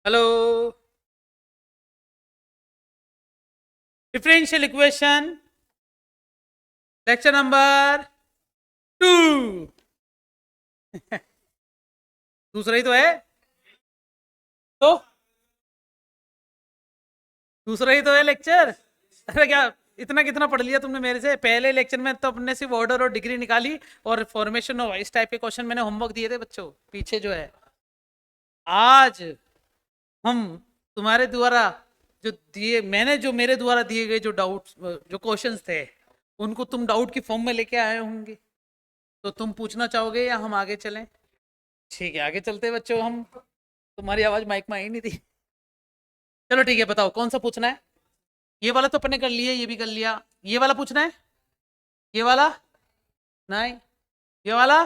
Hello. Differential equation lecture number 2। दूसरा ही तो है। तो दूसरा ही तो है लेक्चर। अरे क्या इतना कितना पढ़ लिया तुमने मेरे से? पहले लेक्चर में तो अपने सिर्फ ऑर्डर और डिग्री निकाली और फॉर्मेशन और इस टाइप के क्वेश्चन मैंने होमवर्क दिए थे बच्चों पीछे जो है। आज हम तुम्हारे द्वारा जो दिए मैंने जो मेरे द्वारा दिए गए जो डाउट्स जो क्वेश्चंस थे उनको तुम डाउट की फॉर्म में लेके आए होंगे। तो तुम पूछना चाहोगे या हम आगे चलें? ठीक है, आगे चलते हैं बच्चों। हम तुम्हारी आवाज माइक में आई नहीं थी। चलो ठीक है, बताओ कौन सा पूछना है। ये वाला तो अपने कर लिए, ये भी कर लिया। ये वाला पूछना है? ये वाला? नहीं। ये वाला?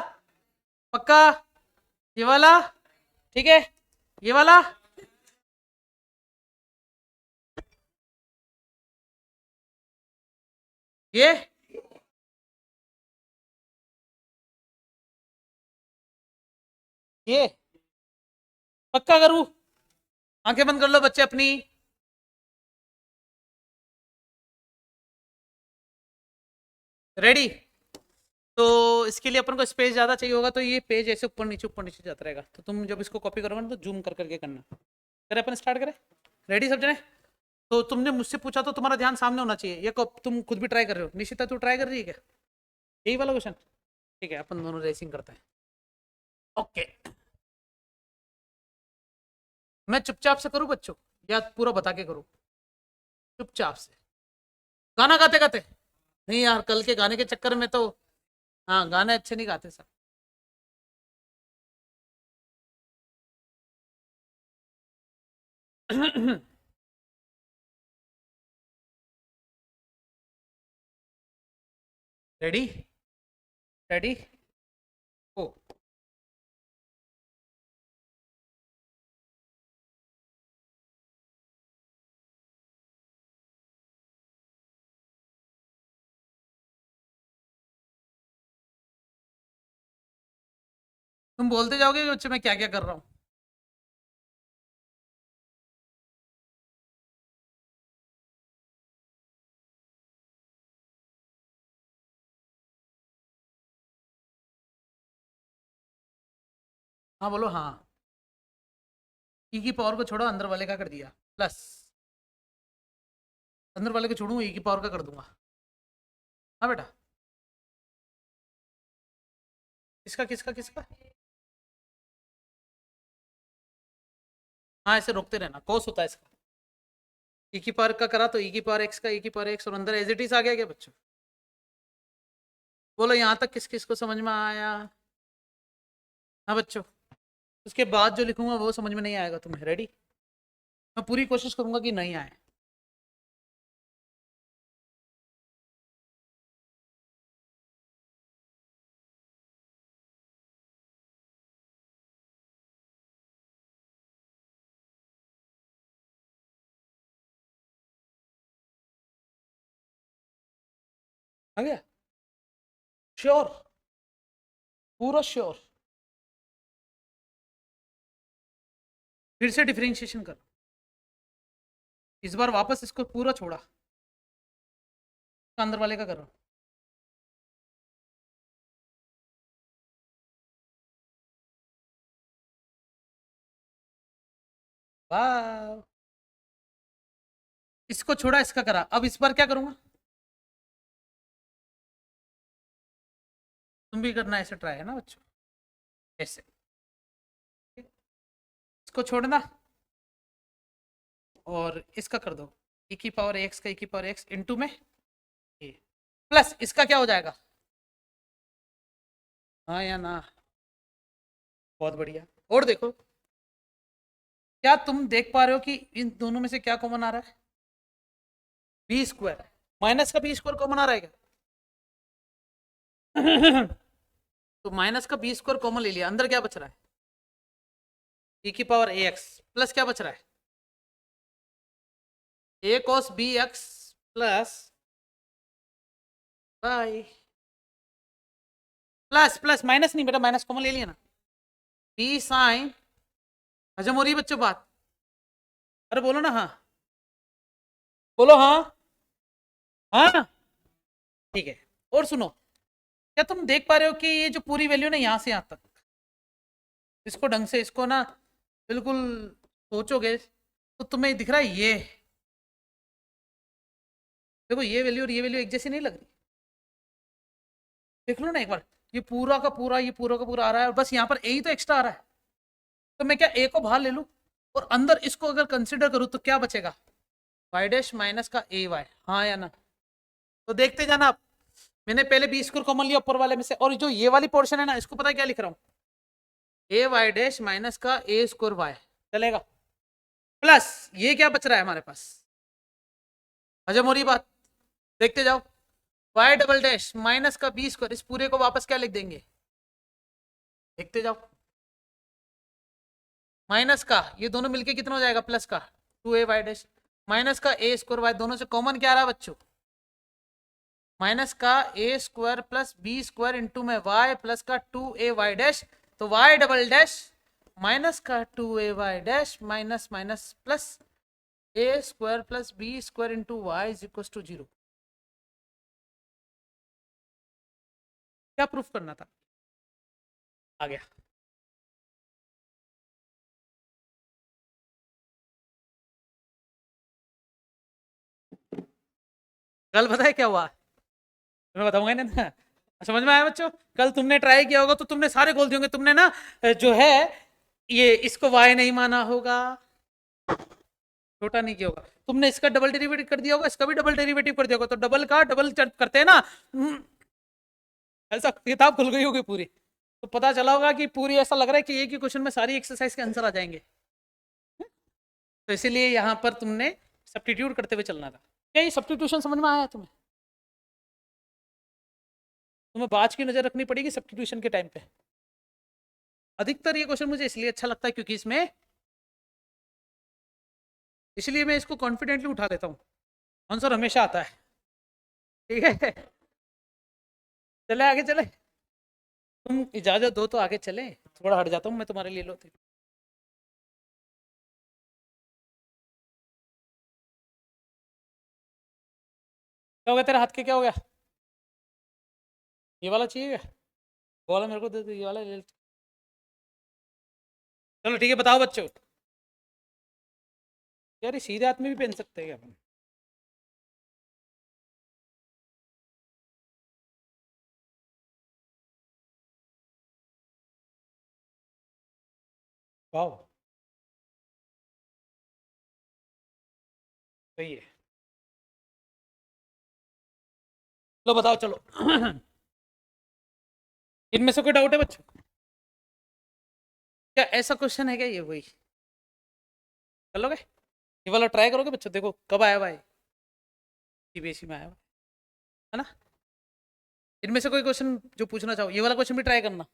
पक्का? ये वाला? ठीक है। ये वाला? ये? ये? पक्का करूं? आंखें बंद कर लो बच्चे अपनी। रेडी? तो इसके लिए अपन को स्पेस ज्यादा चाहिए होगा, तो ये पेज ऐसे ऊपर नीचे जाता रहेगा। तो तुम जब इसको कॉपी करोगे ना तो जूम कर करके करना। करें अपन, स्टार्ट करें? रेडी सब जने? तो तुमने मुझसे पूछा तो तुम्हारा ध्यान सामने होना चाहिए। ये तुम खुद भी ट्राई कर रहे हो? निशिता तू ट्राई कर रही है क्या यही वाला क्वेश्चन? ठीक है, अपन दोनों रेसिंग करते हैं। ओके। मैं चुपचाप से करूं बच्चों या पूरा बता के करूं? चुपचाप से। गाना गाते गाते? नहीं यार, कल के गाने के चक्कर में तो। हाँ, गाने अच्छे नहीं गाते सर। रेडी? रेडी? ओ। तुम बोलते जाओगे कि बच्चे मैं क्या क्या कर रहा हूँ। हाँ बोलो हाँ। ई की पावर को छोड़ो, अंदर वाले का कर दिया प्लस। अंदर वाले को छोड़ूंगा, ई की पावर का कर दूंगा। हाँ बेटा। किसका किसका किसका? हाँ, ऐसे रोकते रहना, कोस होता है इसका। ई की पावर का करा तो ई की पावर एक्स का, ई की पावर एक्स और अंदर एज इट इज आ गया क्या बच्चों? बोलो यहाँ तक किस किस को समझ में आया? हाँ बच्चों। उसके बाद जो लिखूंगा वो समझ में नहीं आएगा तुम्हें। रेडी? मैं पूरी कोशिश करूंगा कि नहीं आए। आ गया? श्योर? पूरा श्योर? फिर से डिफरेंशिएशन कर। इस बार वापस इसको पूरा छोड़ा। अंदर वाले का करो। वाह। इसको छोड़ा, इसका करा। अब इस बार क्या करूंगा? तुम भी करना ऐसे ट्राई, है ना बच्चों? ऐसे इसको छोड़ना और इसका कर दो। ई की पावर एक्स का ई की पावर एक्स इंटू में ए प्लस इसका क्या हो जाएगा? हाँ या ना? बहुत बढ़िया। और देखो, क्या तुम देख पा रहे हो कि इन दोनों में से क्या कॉमन आ रहा है? B square. माइनस का बी स्क्वायर कॉमन आ रहा है क्या? तो माइनस का बी स्क्वायर कॉमन ले लिया, अंदर क्या बच रहा है? ई की पावर ए एक्स प्लस क्या बच रहा है? A cos b x plus by plus plus minus नहीं बेटा, माइनस कॉमन ले लिया ना। B sine. हजम हो रही है बच्चों बात? अरे बोलो ना हाँ, बोलो हाँ। हाँ ठीक है। और सुनो, क्या तुम देख पा रहे हो कि ये जो पूरी वैल्यू ना यहाँ से यहाँ तक, इसको ढंग से इसको ना बिल्कुल सोचोगे तो तुम्हें दिख रहा है ये, देखो ये वैल्यू और ये वैल्यू एक जैसी नहीं लग रही। देख लो ना एक बार, ये पूरा का पूरा, ये पूरा का पूरा आ रहा है और बस यहाँ पर ए ही तो एक्स्ट्रा आ रहा है। तो मैं क्या ए को बाहर ले लूँ और अंदर इसको अगर कंसिडर करूँ तो क्या बचेगा, वाई डैश माइनस का ए वाई, हाँ या ना। तो देखते जाना आप, मैंने पहले बी स्क्वायर कॉमन लिया ऊपर वाले में से, और जो ये वाली पोर्शन है ना इसको पता है क्या लिख रहा हूँ, ए वाई डैश माइनस का ए स्क्वायर वाई, चलेगा। प्लस ये क्या बच रहा है हमारे पास, हजम हो रही बात, देखते जाओ। वाई डबल डैश माइनस का बी स्क्वायर, इस पूरे को वापस क्या लिख देंगे, देखते जाओ। माइनस का ये दोनों मिलके कितना हो जाएगा, प्लस का 2a वाई डैश माइनस का ए स्क्वायर वाई, दोनों से कॉमन क्या आ रहा है बच्चों, माइनस का a square plus b square into में वाई प्लस का 2a वाई डैश, तो वाई डबल डैश माइनस का 2a y dash minus minus plus a square plus b square into y is equal to 0। क्या proof करना था, आ गया। कल पता है क्या हुआ, मैं बताऊंगा ना, समझ में आया बच्चों। कल तुमने ट्राई किया होगा तो तुमने सारे खोल दिए होंगे, तुमने ना जो है ये इसको वाई नहीं माना होगा, छोटा नहीं किया होगा, तुमने इसका डबल डेरिवेटिव कर दिया होगा, इसका भी डबल डेरिवेटिव कर दिया होगा, तो डबल का डबल करते हैं ना, ऐसा किताब खुल गई होगी पूरी। तो पता चला होगा कि पूरी ऐसा लग रहा है कि एक ही क्वेश्चन में सारी एक्सरसाइज के आंसर आ जाएंगे। तो इसीलिए यहाँ पर तुमने सब्स्टिट्यूट करते हुए चलना था। क्या ये सब्स्टिट्यूशन समझ में आया तुम्हें, तुम्हें बाज की नजर रखनी पड़ेगी सब्स्टिट्यूशन के टाइम पे। अधिकतर ये क्वेश्चन मुझे इसलिए अच्छा लगता है क्योंकि इसमें, इसलिए मैं इसको कॉन्फिडेंटली उठा लेता हूँ, आंसर हमेशा आता है। ठीक है, चले आगे चले, तुम इजाजत दो तो आगे चले, थोड़ा हट जाता हूँ मैं तुम्हारे लिए, लो क्या हो गया तेरे हाथ के, क्या हो गया, ये वाला चाहिए क्या, वो वाला मेरे को दे दो, ये वाला ले लो। चलो ठीक है, बताओ बच्चों, यार ये सीधे हाथ में भी पहन सकते हैं क्या अपन, वाह सही है। लो बताओ चलो, इनमें से कोई डाउट है बच्चों, क्या ऐसा क्वेश्चन है क्या ये, वही कर लोगे, ये वाला ट्राई करोगे बच्चों, देखो कब आया भाई, सीबीएसई में आया हुआ है ना। इनमें से कोई क्वेश्चन जो पूछना चाहो, ये वाला क्वेश्चन भी ट्राई करना,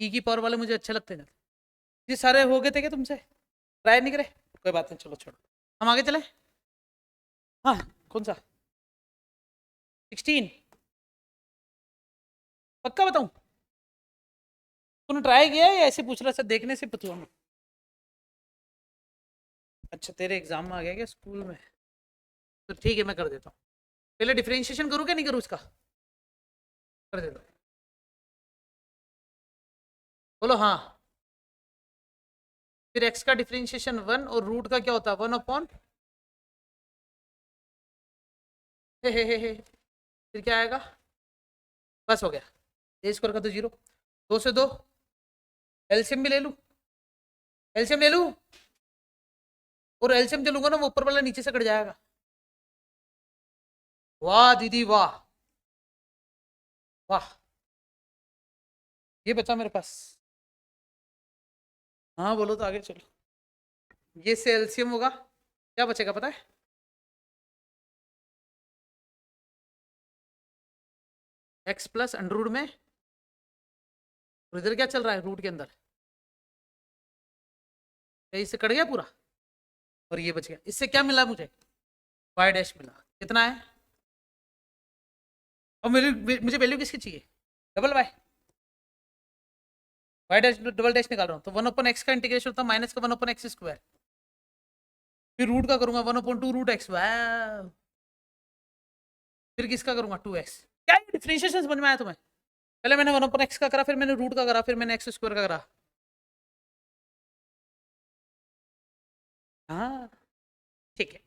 की पावर वाले मुझे अच्छे लगते हैं। ये सारे हो गए थे क्या तुमसे, ट्राई नहीं करे, कोई बात नहीं, चलो छोड़ो, हम आगे चले। हाँ कौन सा, 16, पक्का बताऊं, तूने ट्राई किया है या ऐसे पूछ रहा था देखने से पूछूं। अच्छा तेरे एग्जाम में आ गया क्या स्कूल में, तो ठीक है मैं कर देता हूँ, पहले डिफरेंशिएशन करूँ क्या नहीं करूँ इसका, कर देता हूँ, बोलो हाँ। फिर एक्स का डिफरेंशिएशन 1 और रूट का क्या होता है 1 अपॉन, हे। फिर क्या आएगा, बस हो गया, ए स्क्वायर का तो 0, 2 से 2, एलसीएम भी ले लूँ, एलसीएम ले लूँ, और एलसीएम जो लूंगा ना वो ऊपर वाला नीचे से कट जाएगा, वाह दीदी वाह, वाह ये बचा मेरे पास। हाँ बोलो तो आगे चलो, ये से एलसीएम होगा, क्या बचेगा पता है, एक्स प्लस अंडर में, और इधर क्या चल रहा है रूट के अंदर, इससे कट गया पूरा, और ये बच गया, इससे क्या मिला मुझे, वाई डैश मिला, कितना है, और मुझे वैल्यू किसकी चाहिए, double Y, Y dash double dash निकाल रहा हूँ, तो 1 अपॉन एक्स का इंटीग्रेशन होता है माइनस का 1 अपॉन एक्स स्क्वायर, फिर रूट का करूंगा 1/2 रूट एक्स, फिर किसका करूंगा 2x। क्या ये डिफरेंशिएशन समझ में आया तुम्हें? पहले मैंने 1/x का करा, फिर मैंने रूट का करा, फिर मैंने एक्स स्क्वायर का करा। हाँ ठीक है,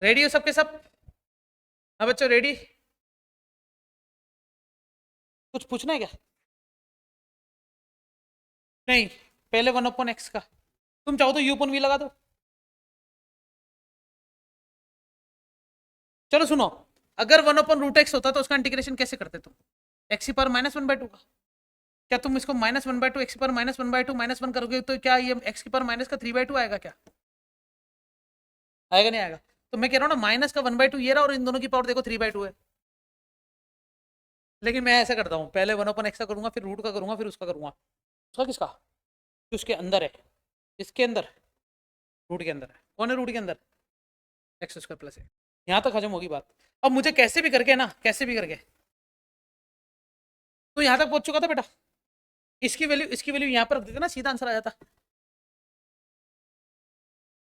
रेडी हो सबके सब? हाँ बच्चों रेडी? कुछ पूछना है क्या? नहीं, पहले 1/x का, तुम चाहो तो u upon v लगा दो। चलो सुनो, अगर 1/√x होता तो उसका इंटीग्रेशन कैसे करते तुम? x की पावर -1/2 का। क्या तुम इसको -1/2 x की पावर -1/2 -1 करोगे तो क्या ये x की पावर माइनस का 3/2 आएगा क्या? आएगा नहीं आएगा? तो मैं कह रहा हूँ ना, माइनस का 1/2 ये रहा और इन दोनों की पावर देखो 3/2 है। लेकिन मैं ऐसा करता हूँ, पहले 1/x का करूंगा, फिर रूट का करूंगा, फिर उसका करूंगा। उसका किसका? जो उसके अंदर है। इसके अंदर? रूट के अंदर है। कौन है रूट के अंदर? एक्स स्क्वायर प्लस है। यहाँ तक खत्म होगी बात। अब मुझे कैसे भी करके ना, कैसे भी करके तो यहाँ तक पहुंच चुका था बेटा। इसकी वैल्यू यहाँ पर रख देते ना, सीधा आंसर आ जाता।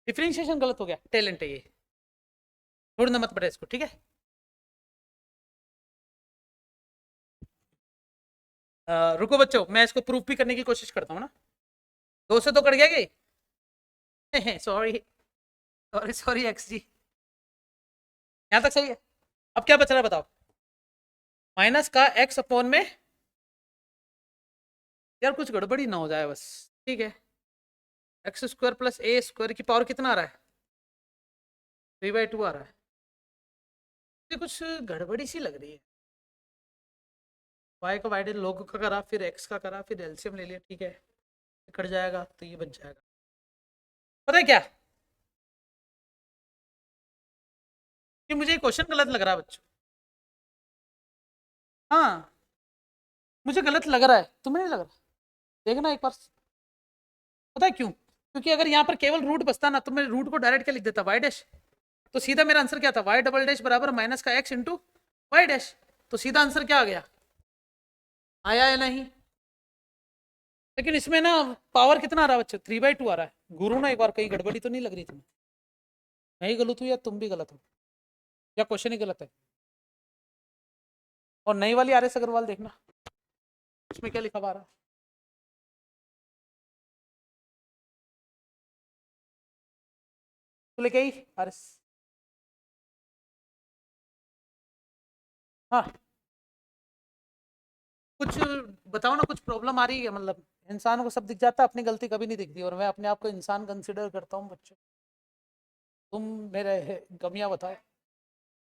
डिफरेंशिएशन गलत हो गया, टैलेंट है ये, छोड़ना मत बेटा इसको, ठीक है? रुको बच्चों, मैं इसको प्रूफ भी करने की कोशिश करता हूँ ना। 2 से तो कट गया कि सॉरी सॉरी सॉरी एक्स जी, यहाँ तक सही है। अब क्या बच रहा है बताओ? माइनस का x अपॉन में, यार कुछ गड़बड़ी ना हो जाए बस, ठीक है? X square plus a square की पावर कितना आ रहा है? 3/2 आ रहा है। ये कुछ गड़बड़ी सी लग रही है। y का वाई लोग का करा, फिर x का करा, फिर एलसीएम ले लिया, ठीक है? कट जाएगा तो ये बच जाएगा। पता है क्या, कि मुझे ये क्वेश्चन गलत लग रहा है बच्चों। हाँ, मुझे गलत लग रहा है, तुम्हें नहीं लग रहा? देखना एक बार। पता है क्यों? क्योंकि अगर यहाँ पर केवल रूट बचता ना, तो मैं रूट को डायरेक्ट क्या लिख देता, वाई डैश। तो सीधा मेरा आंसर क्या था, वाई डबल डैश बराबर माइनस का x इंटू वाई डैश। तो सीधा आंसर क्या आ गया? आया है नहीं? लेकिन इसमें ना पावर कितना आ रहा है बच्चों? 3/2 आ रहा है। गुरु ना एक बार, कहीं गड़बड़ी तो नहीं लग रही तुम्हें? मैं ही गलत हूँ या तुम भी गलत हो, या क्वेश्चन ही गलत है? और नई वाली आर एस अग्रवाल देखना, उसमें क्या लिखा हुआ आ रहा है। तो लेके आई आर एस। हाँ, कुछ बताओ ना, कुछ प्रॉब्लम आ रही है? मतलब इंसान को सब दिख जाता है, अपनी गलती कभी नहीं दिखती, और मैं अपने आप को इंसान कंसिडर करता हूँ बच्चों। तुम मेरे कमियां बताओ।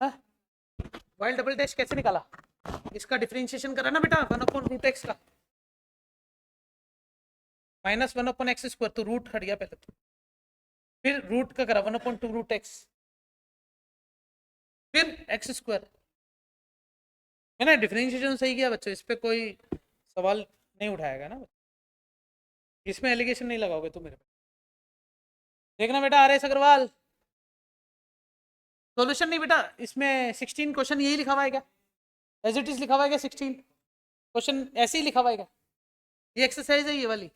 हाँ, वाइल डबल डैश कैसे निकाला? इसका डिफरेंशिएशन करा ना बेटा, 1/√x का, -1/x², तो रूट हट गया पहले तो। फिर रूट का करा 1/2√x, फिर x²। मैंने डिफरेंशिएशन सही किया बच्चों, इस पे कोई सवाल नहीं उठाएगा ना, इसमें एलिगेशन नहीं लगाओगे तुम मेरे पे। देखना बेटा आर एस अग्रवाल, सॉल्यूशन नहीं बेटा, इसमें 16 क्वेश्चन यही लिखा हुआ है क्या? एज इट इज लिखा हुआ है क्या 16 क्वेश्चन? ऐसे ही लिखा हुआ है क्या? ये एक्सरसाइज है ये वाली,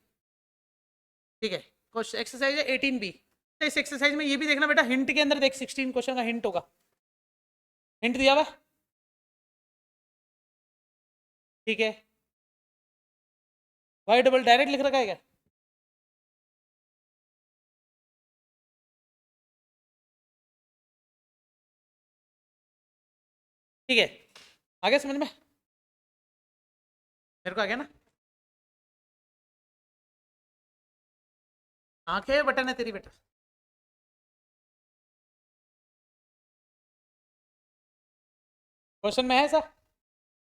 ठीक है? क्वेश्चन एक्सरसाइज है 18B। इस एक्सरसाइज में ये भी देखना बेटा, हिंट के अंदर देख, 16 क्वेश्चन का हिंट होगा, हिंट दिया हुआ, ठीक है? वाई डबल डायरेक्ट लिख रखा है क्या? ठीक है, आगे समझ में? मेरे को आ गया ना? आंखें बटन है तेरी बेटा। क्वेश्चन में है ऐसा?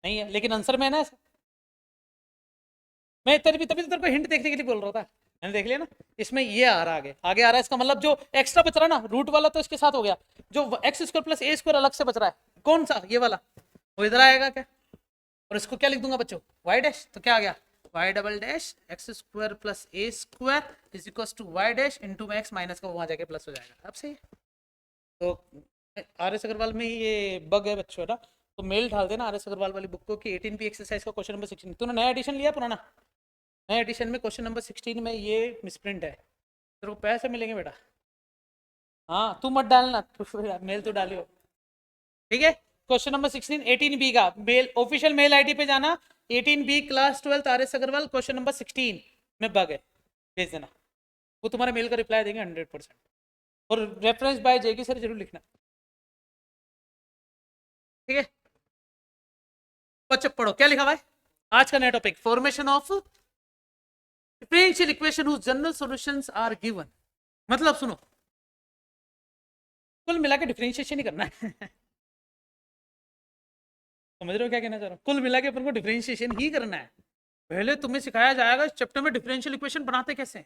नहीं है, लेकिन आंसर में है ना ऐसा। मैं तेरी भी तभी तो तेरे को हिंट देखने के लिए बोल रहा था। मैंने देख लिया ना, इसमें ये आ रहा, आगे आगे आ रहा है, इसका मतलब जो एक्स्ट्रा बच रहा है ना रूट वाला, तो इसके साथ हो गया। जो x² प्लस a² अलग से बच रहा है, कौन सा? ये वाला, वो इधर आएगा क्या? और इसको क्या लिख दूंगा बच्चों, वाई डैश। तो क्या आ गया, Y double dash x² plus a² is equal to Y dash into में x माइनस का वहां जाके प्लस हो जाएगा। अब सही है? तो आर एस अग्रवाल में ये बग है बच्चों ना, तो मेल डाल देना आर एस अग्रवाल वाली बुक को कि 18B एक्सरसाइज का क्वेश्चन नंबर 16। तूने नया एडिशन लिया पुराना? नया एडिशन में क्वेश्चन नंबर 16 में ये मिसप्रिंट है, तेरे को पैसे मिलेंगे बेटा। हाँ तू मत डालना, मेल तो डालियो। ठीक है, क्वेश्चन नंबर 16 18B का मेल, ऑफिशियल मेल आईडी पे जाना, 18B class 12 R S Agarwal, question number 16 में बग है, भेज देना, वो तुम्हारे मेल का रिप्लाई देंगे 100%। और रेफरेंस बाय जेकी सर जरूर लिखना। ठीक है, बच्चों पढ़ो क्या लिखा हुआ है। आज का नया topic, formation of differential equation whose general solutions are given. मतलब सुनो, कुल मिला के डिफरेंशिएशन ही करना है। समझ रहे हो क्या कहना चाह रहा हूँ, कुल मिला के अपन को डिफरेंशिएशन ही करना है। पहले तुम्हें सिखाया जाएगा इस चैप्टर में डिफरेंशियल इक्वेशन बनाते कैसे,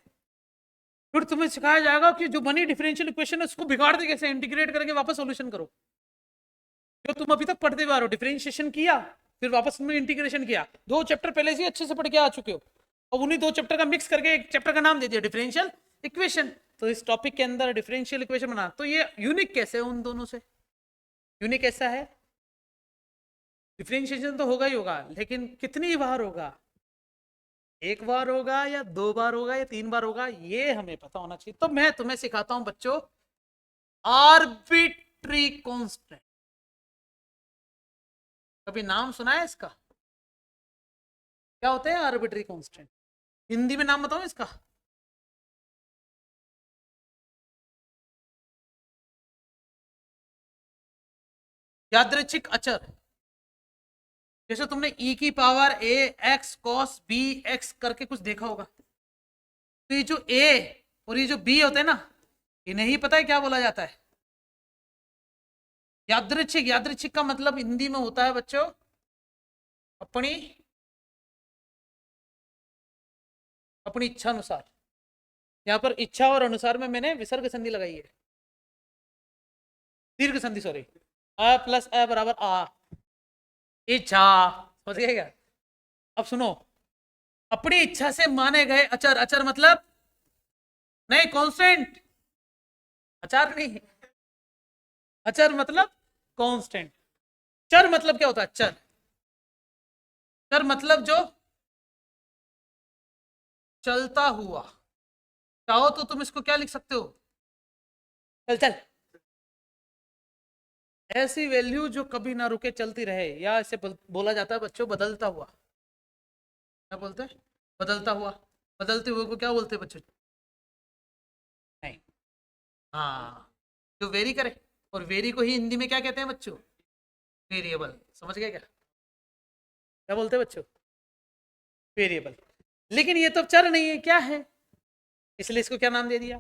फिर तुम्हें सिखाया जाएगा कि जो बनी डिफरेंशियल इक्वेशन है उसको बिगाड़ते कैसे, इंटीग्रेट करके वापस सॉल्यूशन करो। जो तुम अभी तक पढ़ते हुए आ रहे हो, डिफरेंशिएशन किया फिर वापस तुमने इंटीग्रेशन किया, 2 चैप्टर पहले से अच्छे से पढ़ के आ चुके हो, अब उन्हीं 2 चैप्टर का मिक्स करके एक चैप्टर का नाम दे दिया डिफरेंशियल इक्वेशन। तो इस टॉपिक के अंदर डिफरेंशियल इक्वेशन बना, तो ये यूनिक कैसे है उन दोनों से, यूनिक ऐसा है, डिफरेंशिएशन तो होगा ही होगा, लेकिन कितनी बार होगा, 1 बार होगा या 2 बार होगा या 3 बार होगा, ये हमें पता होना चाहिए। तो मैं तुम्हें सिखाता हूं बच्चों आर्बिट्री कांस्टेंट। कभी नाम सुना है इसका, क्या होते हैं आर्बिट्री कांस्टेंट, हिंदी में नाम बताओ इसका। यादृच्छिक अचर, जैसे तुमने e की power a x cos b x करके कुछ देखा होगा, तो ये जो a और ये जो b होते हैं ना, इन्हें ही पता है क्या बोला जाता है, यादृच्छिक। यादृच्छिक का मतलब हिंदी में होता है बच्चों अपनी अपनी इच्छा अनुसार। यहां पर इच्छा और अनुसार में मैंने विसर्ग संधि लगाई है, दीर्घ संधि सॉरी, अ प्लस अ बराबर आ, इच्छा, समझ गए क्या। अब सुनो, अपनी इच्छा से माने गए अचर, अचर मतलब नहीं कांस्टेंट, अचार नहीं, अचर मतलब कांस्टेंट। चर मतलब क्या होता है, चर, चर मतलब जो चलता हुआ, चाहो तो तुम इसको क्या लिख सकते हो, चल चल, ऐसी वैल्यू जो कभी ना रुके चलती रहे, या इसे बोला जाता है बच्चों बदलता हुआ। क्या बोलते हैं, बदलता हुआ, बदलते हुए को क्या बोलते हैं बच्चों, नहीं, हाँ, जो वेरी करे, और वेरी को ही हिंदी में क्या कहते हैं बच्चों, वेरिएबल। समझ गए क्या, क्या बोलते हैं बच्चों, वेरिएबल। लेकिन ये तो चर नहीं है, क्या है, इसलिए इसको क्या नाम दे दिया।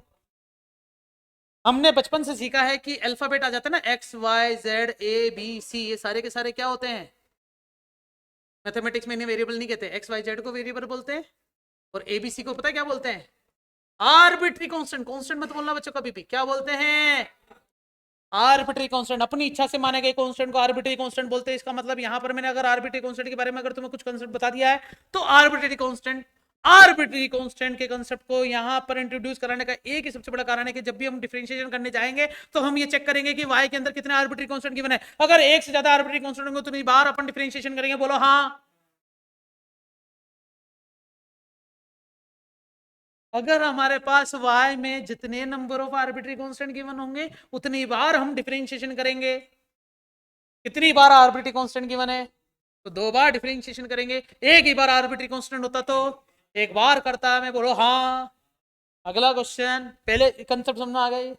हमने बचपन से सीखा है कि अल्फाबेट आ जाता है ना, X Y Z A B C, ये सारे के सारे क्या होते हैं, मैथमेटिक्स में इन्हें वेरिएबल नहीं कहते, एक्स वाई जेड को वेरिएबल बोलते हैं, और एबीसी को पता है क्या बोलते हैं, आर्बिट्री कांस्टेंट। कांस्टेंट मत बोलना बच्चों कभी भी, क्या बोलते हैं, आर्बिट्री कांस्टेंट। अपनी इच्छा से माने गए कांस्टेंट को आर्बिट्री कांस्टेंट बोलते हैं। इसका मतलब यहां पर मैंने अगर आर्बिट्री कांस्टेंट के बारे में अगर तुम्हें कुछ कंसेप्ट बता दिया है, तो आर्बिट्री कांस्टेंट, आर्बिट्री कांस्टेंट के कंसेप्ट को यहां पर इंट्रोड्यूस कराने का एक ही सबसे बड़ा कारण है कि जब भी हम डिफरेंशिएशन करने जाएंगे तो हम ये चेक करेंगे कि y के अंदर कितने आर्बिट्री कांस्टेंट गिवन है। अगर एक से ज्यादा आर्बिट्री कांस्टेंट होंगे तो बार अपन डिफरेंशिएशन करेंगे, बोलो हाँ। अगर हमारे पास y में जितने number of arbitrary constant given होंगे उतनी बार हम डिफरेंशिएशन करेंगे। कितनी बार आर्बिट्री कांस्टेंट गिवन है, तो 2 बार डिफरेंशिएशन करेंगे। एक ही बार आर्बिट्री कांस्टेंट होता तो एक बार करता, मैं बोलो हाँ। अगला क्वेश्चन, पहले कंसेप्ट समझ में आ गए।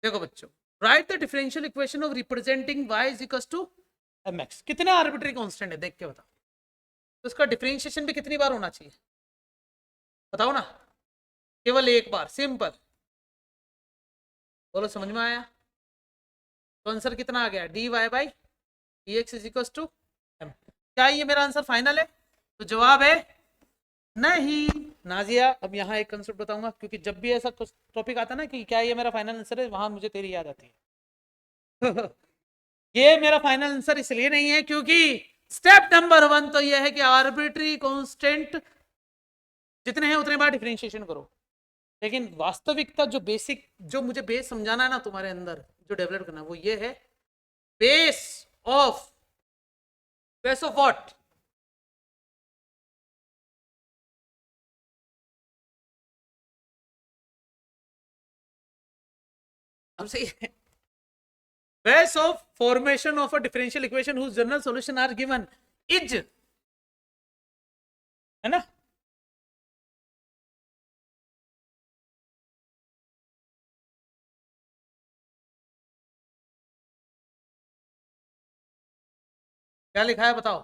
देखो बच्चों, write the differential equation of representing y is equal to mx। कितने आर्बिट्री कांस्टेंट है देख के बताओ, तो उसका डिफरेंशिएशन भी कितनी बार होना चाहिए, बताओ ना, केवल एक बार, सिंपल। बोलो समझ में आया, तो आंसर कितना आ गया, dy by dx is equal to m। क्या ये मेरा आंसर फाइनल है, तो जवाब है नहीं। नाजिया, अब यहाँ एक कंसेप्ट बताऊंगा, क्योंकि जब भी ऐसा टॉपिक आता है ना कि क्या ये मेरा फाइनल आंसर है, वहां मुझे तेरी याद आती है। ये मेरा फाइनल आंसर इसलिए नहीं है क्योंकि स्टेप नंबर 1 तो ये है कि आर्बिट्री कांस्टेंट जितने हैं उतने बार डिफरेंशिएशन करो। लेकिन वास्तविकता जो बेसिक, जो मुझे बेस समझाना है ना तुम्हारे अंदर, जो डेवलप करना है, वो ये है, base of, base of what, अब सही है। ways of formation of a differential equation whose general solution are given is, है ना? क्या लिखा है बताओ?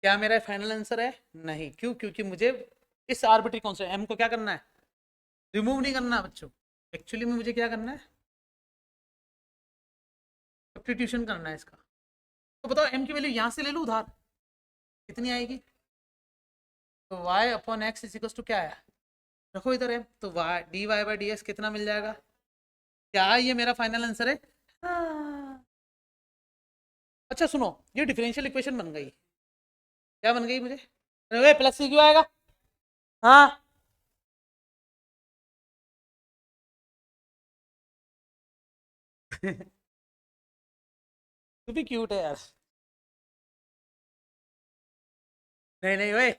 क्या मेरा फाइनल आंसर है? नहीं। क्यों? क्योंकि मुझे इस आर्बिट्री कांस्टेंट m को क्या करना है? रिमूव नहीं करना बच्चों। एक्चुअली में मुझे क्या करना है? सब्स्टिट्यूशन करना है इसका। तो बताओ m की वैल्यू यहां से ले लूं उधार, कितनी आएगी? तो y upon X is equal to क्या है? रखो इधर m, तो y dy by D X कितना मिल जाएगा? क्या ये मेरा फाइनल आंसर है? हाँ। अच्छा सुनो, ये डिफरेंशियल इक्वेशन बन गई। क्या बन गई? मुझे अरे प्लस सी क्यों आएगा? हाँ। तू भी क्यूट है यार। नहीं नहीं ओए,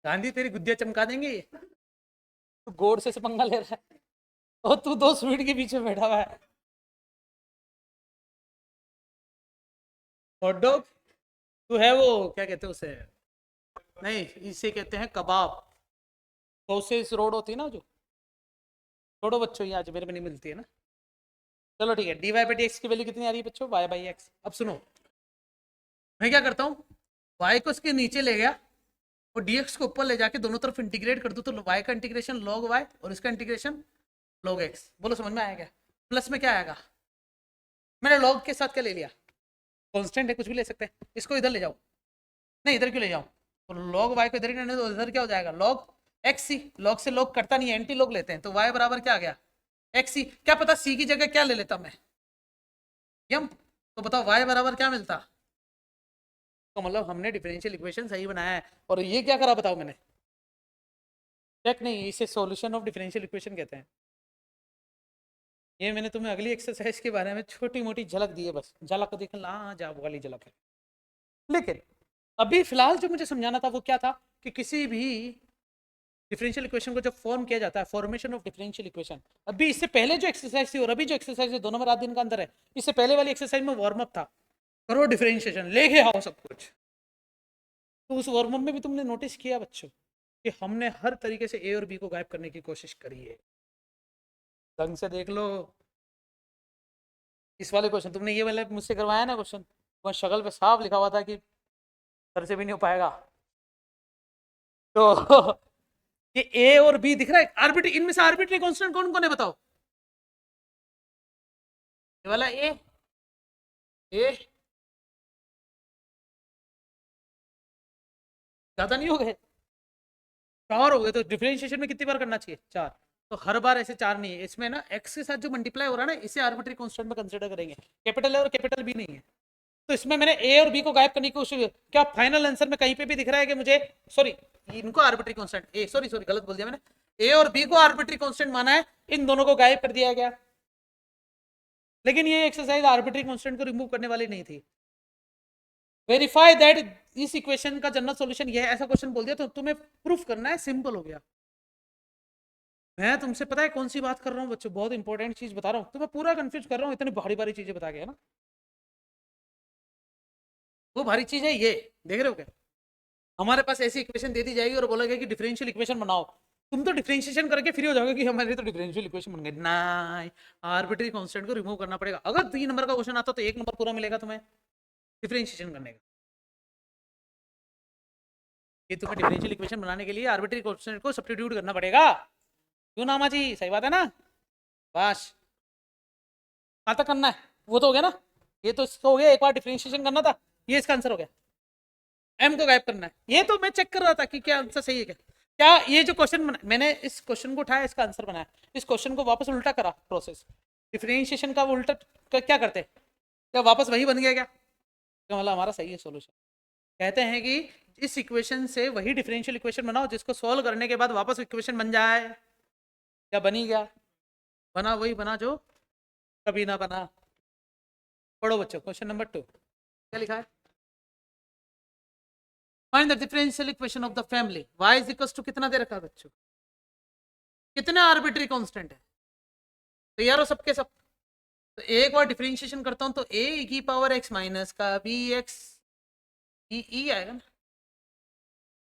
गांधी तेरी गुद्दियां चमका देंगे ये। तू गोड से पंगा ले रहा है और तू 2 स्पीड के पीछे बैठा हुआ है। Hot dog? तू है वो क्या कहते हैं उसे? नहीं, इसे कहते हैं कबाब। तो उससे इस रोड होती है ना जो, छोड़ो बच्चों, ये आज मेरे में नहीं मिलती है ना। चलो ठीक है, D Y by D X की वैल्यू कितनी आ रही है बच्चों? Y by X. अब सुनो, मैं क्या करता हूँ, वाई को इसके नीचे ले गया और dx को ऊपर ले जाके दोनों तरफ इंटीग्रेट कर दो, तो y का इंटीग्रेशन log y और इसका इंटीग्रेशन log x। बोलो समझ में आया क्या? प्लस में क्या आएगा? मैंने log के साथ क्या ले लिया? कांस्टेंट है, कुछ भी ले सकते हैं। इसको इधर ले जाओ। नहीं, इधर क्यों ले जाओ? तो log y को इधर ही रहने दो, इधर क्या हो जाएगा? log x c। log से log कटता नहीं है, एंटी log लेते हैं, तो y बराबर क्या आ गया? x c। क्या पता c की जगह क्या ले लेता मैं? यम। तो बताओ y बराबर क्या मिलता? तो मतलब हमने डिफरेंशियल इक्वेशन सही बनाया है। और ये क्या करा बताओ मैंने? चेक नहीं, इसे सॉल्यूशन ऑफ डिफरेंशियल इक्वेशन कहते हैं। ये मैंने तुम्हें अगली एक्सरसाइज के बारे में छोटी मोटी झलक दी है, बस झलक दिखना, हाँ जा वाली झलक है। लेकिन अभी फिलहाल जो मुझे समझाना था वो क्या था, कि किसी भी डिफरेंशियल इक्वेशन को जब फॉर्म किया जाता है, फॉर्मेशन ऑफ डिफरेंशियल इक्वेशन। अभी इससे पहले जो एक्सरसाइज थी और अभी जो एक्सरसाइज है, दोनों में रात दिन का अंदर है। इससे पहले वाली एक्सरसाइज में वार्म अप था, करो डिफरेंशिएशन, लेके आओ सब कुछ। तो उस वार्म अप में भी तुमने नोटिस किया बच्चों कि हमने हर तरीके से ए और बी को गायब करने की कोशिश करी है। ढंग से देख लो इस वाले क्वेश्चन, तुमने ये वाला मुझसे करवाया ना क्वेश्चन, वहाँ शक्ल पे साफ लिखा हुआ था कि सर से भी नहीं हो पाएगा। तो ये ए और बी दिख रहा है आर्बिट्री, इनमें से आर्बिट्री कांस्टेंट कौन कौन है बताओ? ये वाला ए, ए ज्यादा नहीं हो गए? 4 हो गए, तो डिफरेंशिएशन में कितनी बार करना चाहिए? 4। तो हर बार ऐसे 4 नहीं है इसमें ना, एक्स के साथ जो मल्टीप्लाई हो रहा है ना, इसे आर्बिट्री कांस्टेंट में कंसीडर करेंगे। कैपिटल है और कैपिटल बी नहीं है। तो इसमें मैंने ए और बी को गायब करने की कोशिश की। क्या फाइनल आंसर में कहीं पे भी दिख रहा है कि मुझे, सॉरी, इनको आर्बिट्री कांस्टेंट, ए सॉरी सॉरी गलत बोल दिया मैंने, ए और बी को आर्बिट्री कांस्टेंट माना है, इन दोनों को गायब कर दिया गया। लेकिन ये एक्सरसाइज आर्बिट्री कांस्टेंट को रिमूव करने वाली नहीं थी। वेरीफाई दैट इस इक्वेशन का जनरल सॉल्यूशन ये है, ऐसा क्वेश्चन बोल दिया तो तुम्हें प्रूफ करना है, सिंपल हो गया। मैं तुमसे पता है कौन सी बात कर रहा हूँ बच्चों, बहुत इंपॉर्टेंट चीज बता रहा हूँ, तुम्हें पूरा कंफ्यूज कर रहा हूँ, इतनी भारी भारी चीजें बता गया ना। वो भारी चीज है ये, देख रहे हो क्या? हमारे पास ऐसी इक्वेशन दे दी जाएगी और बोलेगा कि डिफरेंशियल इक्वेशन बनाओ, तुम तो डिफरेंशिएशन करके फ्री हो जाओगे कि हमारे तो डिफरेंशियल इक्वेशन बन गई ना। आर्बिट्री कांस्टेंट को रिमूव करना पड़ेगा। अगर 3 नंबर का क्वेश्चन आता तो 1 नंबर पूरा मिलेगा तुम्हें डिफरेंशिएशन करने का। कि तुम्हें डिफरेंशियल इक्वेशन बनाने के लिए आर्बिट्री कांस्टेंट को सब्स्टिट्यूट करना पड़ेगा। क्यों नामा जी, सही बात है ना? बस कहाँ तक करना है? वो तो हो गया ना, ये तो इसका हो गया, एक बार डिफरेंशिएशन करना था, ये इसका आंसर हो गया। एम को गायब करना है, ये तो मैं चेक कर रहा था कि क्या आंसर सही है क्या। क्या ये जो क्वेश्चन मैंने इस क्वेश्चन को उठाया, इसका आंसर बनाया, इस क्वेश्चन को वापस उल्टा करा, प्रोसेस डिफरेंशिएशन का वो उल्टा क्या करते, क्या वापस वही बन गया क्या? तो मतलब हमारा सही है सोल्यूशन। कहते हैं कि इस इक्वेशन से वही डिफरेंशियल इक्वेशन बनाओ जिसको सॉल्व करने के बाद वापस इक्वेशन बन जाए। क्या बनी गया? बना वही बना जो कभी ना बना। पढ़ो बच्चों, क्वेश्चन नंबर 2 क्या लिखा है? Find the differential equation of the family y is equals to, कितना दे रखा है बच्चों? कितने आर्बिट्री कांस्टेंट है? तैयार हो सबके सब? तो एक बार डिफरेंशिएशन करता हूं तो ए की पावर एक्स माइनस का बी एक्स ई आएगा ना।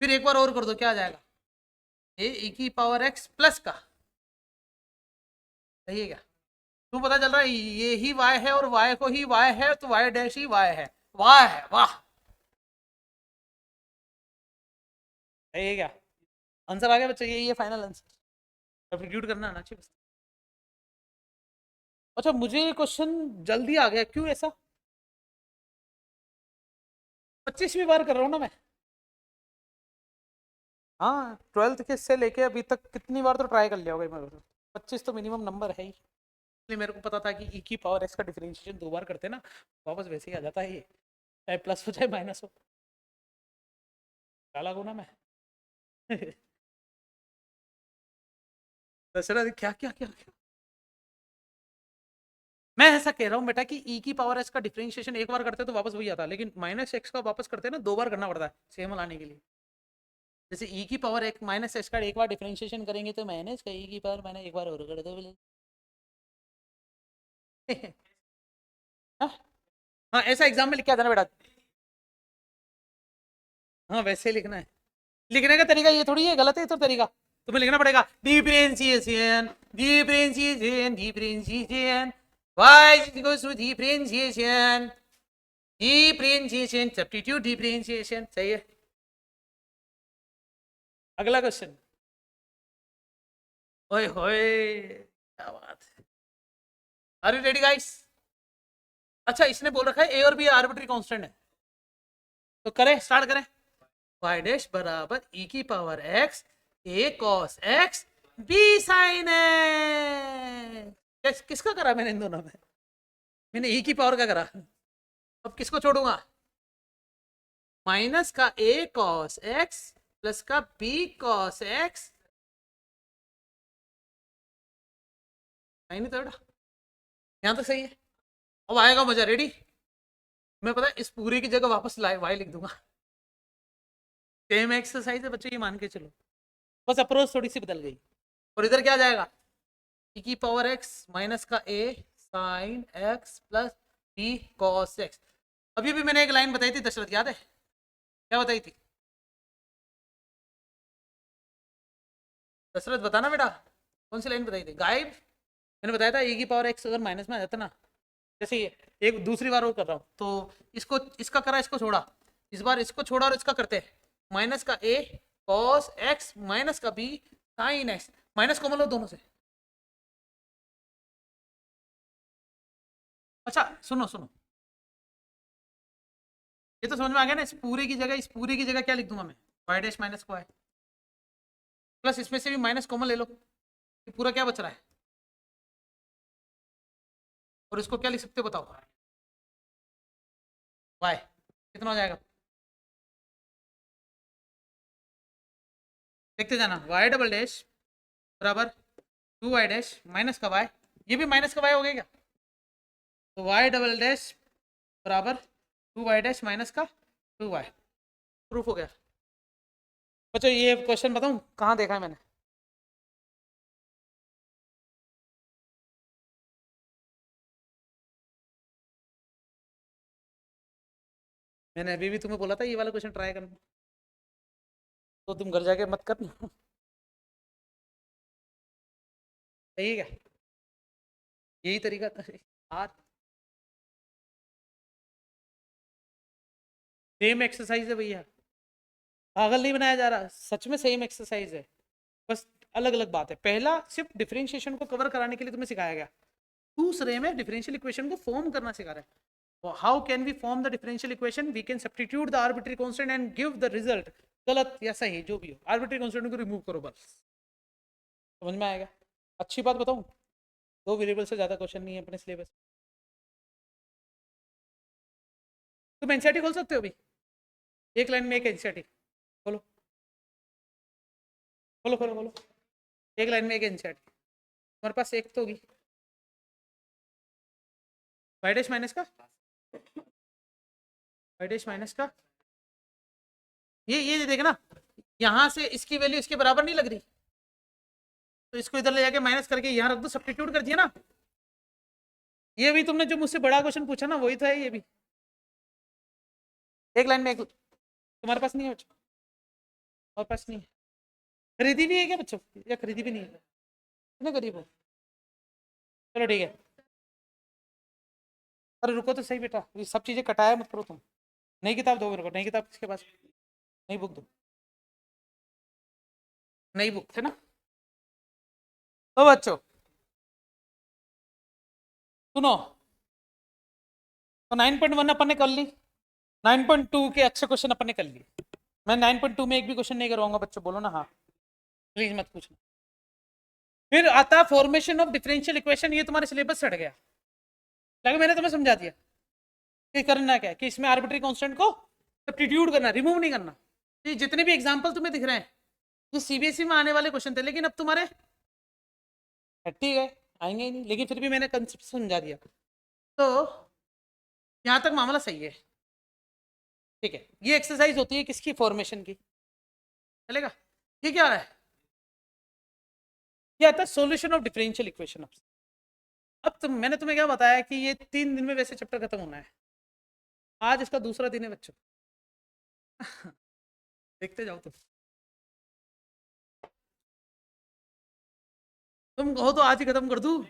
फिर एक बार और कर दो, क्या आ जाएगा? ए की पावर एक्स प्लस का, सही है क्या? तू पता चल रहा है ये ही y है और y को ही y है तो y डैश ही y है, वाह है वाह। सही है क्या? आंसर आ गया बच्चे, ये फाइनल आंसर। सब्स्टिट्यूट करना आना चाहिए बस। अच्छा मुझे ये क्वेश्चन जल्दी आ गया, क्यों ऐसा? 25वीं बार कर रहा हूँ ना मैं। हाँ 12th के से लेके अभी तक कितनी बार तो ट्राई कर लिया होगा मैं। 25 तो मिनिमम नंबर है ही, इसलिए मेरे को पता था कि ई की पावर एक्स का डिफरेंशिएशन 2 बार करते ना, वापस वैसे ही आ जाता है ये, चाहे प्लस हो चाहे माइनस हो। चालाक हूं ना मैं। दशरथ क्या क्या क्या क्या? मैं ऐसा कह रहा हूँ बेटा कि ई की पावर एस का डिफरेंशिएशन एक बार करते तो वापस वही आता, लेकिन माइनस एक्स का वापस करते ना 2 बार करना पड़ता है सेम लाने के लिए। जैसे ई की पावर एक माइनस एक्स का एक बार डिफरेंशिएशन करेंगे तो माइनस का ई की पावर मैंने एक बार और कर दो बोले। हाँ हाँ, ऐसा एग्जाम में लिख के आता ना बेटा। हाँ वैसे ही लिखना है, लिखने का तरीका ये थोड़ी है, गलत है तो तरीका। तुम्हें लिखना पड़ेगा differentiation differentiation differentiation y is equals to differentiation differentiation substitute differentiation. सही है। अगला क्वेश्चन। ओए होए क्या बात है। Are you ready guys? अच्छा इसने बोल रखा है ए और बी आर्बिट्री कांस्टेंट है, तो करें स्टार्ट करें। y डैश बराबर e की power x a cos x b sin x। किसका करा मैंने इन दोनों में? मैंने e की पावर का करा। अब किसको छोड़ूंगा? माइनस का a cos x प्लस का b cos x। नहीं तो यहां तो सही है। अब आएगा मजा, रेडी? मैं पता है इस पूरे की जगह वापस लाए y लिख दूंगा। सेम एक्सरसाइज है बच्चों, ये मान के चलो, बस अप्रोच थोड़ी सी बदल गई। और इधर क्या जाएगा? e की पावर x माइनस का a sine x plus b cos x। अभी भी मैंने एक लाइन बताई थी दशरथ, याद है? क्या बताई थी दशरथ? बताना बेटा, कौन सी लाइन बताई थी गायब? मैंने बताया था e की पावर x अगर माइनस में आ जाता ना, जैसे ये एक दूसरी बार और कर रहा हूँ तो इसको इसका करा, इसको छोड़ा, इस बार इसको छोड़ा और इसका करते हैं। माइनस का a cos x माइनस का b sine x, minus common लो दोनों से। अच्छा सुनो सुनो, ये तो समझ में आ गया ना, इस पूरे की जगह क्या लिख दूंगा मैं? y डैश माइनस को है प्लस इसमें से भी माइनस कॉमन ले लो, ये पूरा क्या बच रहा है? और इसको क्या लिख सकते हो बताओ? y कितना हो जाएगा? देखते जाना, y डबल डैश बराबर 2y डैश माइनस का y, ये भी माइनस का y हो गया क्या? तो y डबल डैश बराबर 2y डैश माइनस का 2y। प्रूफ हो गया बच्चों। ये क्वेश्चन बताऊं कहाँ देखा है मैंने? मैंने अभी भी तुम्हें बोला था ये वाला क्वेश्चन ट्राई करना, तो तुम घर जाके मत करना। सही है क्या? यही तरीका था यार। सेम एक्सरसाइज है भैया, पागल नहीं बनाया जा रहा, सच में सेम एक्सरसाइज है, बस अलग अलग बात है। पहला सिर्फ डिफरेंशिएशन को कवर कराने के लिए तुम्हें सिखाया गया, दूसरे में डिफरेंशियल इक्वेशन को फॉर्म करना सिखा रहा है। How can we form the differential equation? We can substitute the arbitrary constant and give the result. गलत या सही जो भी हो, आर्बिट्री कांस्टेंट को रिमूव करो बस, समझ में आएगा। अच्छी बात बताऊं, 2 वेरिएबल से ज्यादा क्वेश्चन नहीं है अपने सिलेबस। तुम एनसीईआरटी खोल सकते हो अभी, एक लाइन में एक एनसीईआरटी खोलो खोलो खोलो खोलो, एक लाइन में एक एनसीईआरटी तुम्हारे पास एक तो होगी। वाई डैश माइनस का, वाई डैश माइनस का ये देखना, यहां से इसकी वैल्यू इसके बराबर नहीं लग रही, तो इसको इधर ले जाके माइनस करके यहाँ रख दो, सब्स्टिट्यूट कर दिया ना। ये भी तुमने जो मुझसे बड़ा क्वेश्चन पूछा ना वही तो है ये भी। एक लाइन में एक, तुम्हारे पास नहीं है बच्चों? और पास नहीं है? खरीदी भी है क्या बच्चों, या खरीदी भी नहीं है? कितने करीब हो? चलो ठीक है। अरे रुको तो सही बेटा, ये सब चीजें कटाया मत करो तुम। नई किताब दो मेरे को, नई किताब किसके पास? नई बुक दो, नई बुक है ना। तो बच्चों सुनो, तो 9.1 अपन ने कर ली, 9.2 के अच्छे क्वेश्चन अपन ने कर लिए। मैं 9.2 में एक भी क्वेश्चन नहीं करवाऊंगा बच्चों, बोलो ना हाँ, प्लीज मत पूछना। फिर आता फॉर्मेशन ऑफ डिफरेंशियल इक्वेशन, ये तुम्हारे सिलेबस से हट गया, लगे मैंने तुम्हें समझा दिया कि करना क्या है, कि इसमें आर्बिट्री कांस्टेंट को सब्स्टिट्यूट करना, रिमूव नहीं करना। ये जितने भी एग्जांपल तुम्हें दिख रहे हैं ये सीबीएसई में आने वाले क्वेश्चन थे, लेकिन अब तुम्हारे ठीक है आएंगे ही नहीं, लेकिन फिर भी मैंने कंसेप्ट समझा दिया, तो यहां तक मामला सही है। ठीक है, ये एक्सरसाइज होती है किसकी? फॉर्मेशन की, चलेगा। ये क्या है? ये आता है सॉल्यूशन ऑफ डिफरेंशियल इक्वेशन। अब मैंने तुम्हें क्या बताया कि ये 3 दिन में वैसे चैप्टर खत्म होना है, आज इसका दूसरा दिन है बच्चों। देखते जाओ तुम कहो तो आज ही खत्म कर दूं?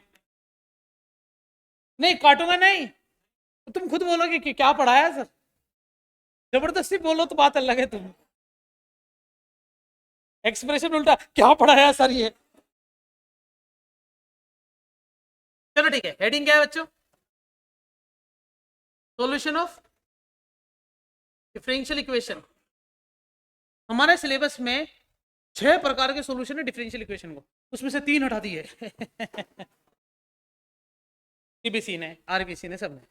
नहीं काटूंगा नहीं, तो तुम खुद बोलोगे कि क्या पढ़ाया सर, जबरदस्ती बोलो तो बात अलग है। तुम एक्सप्रेशन उल्टा, क्या पढ़ाया सर ये। चलो ठीक है, हेडिंग क्या है बच्चों? Solution of differential equation. हमारे सिलेबस में 6 प्रकार के सॉल्यूशन है डिफरेंशियल इक्वेशन को, उसमें से 3 हटा दिए। सीबीएसई ने, आरबीसी ने, सबने।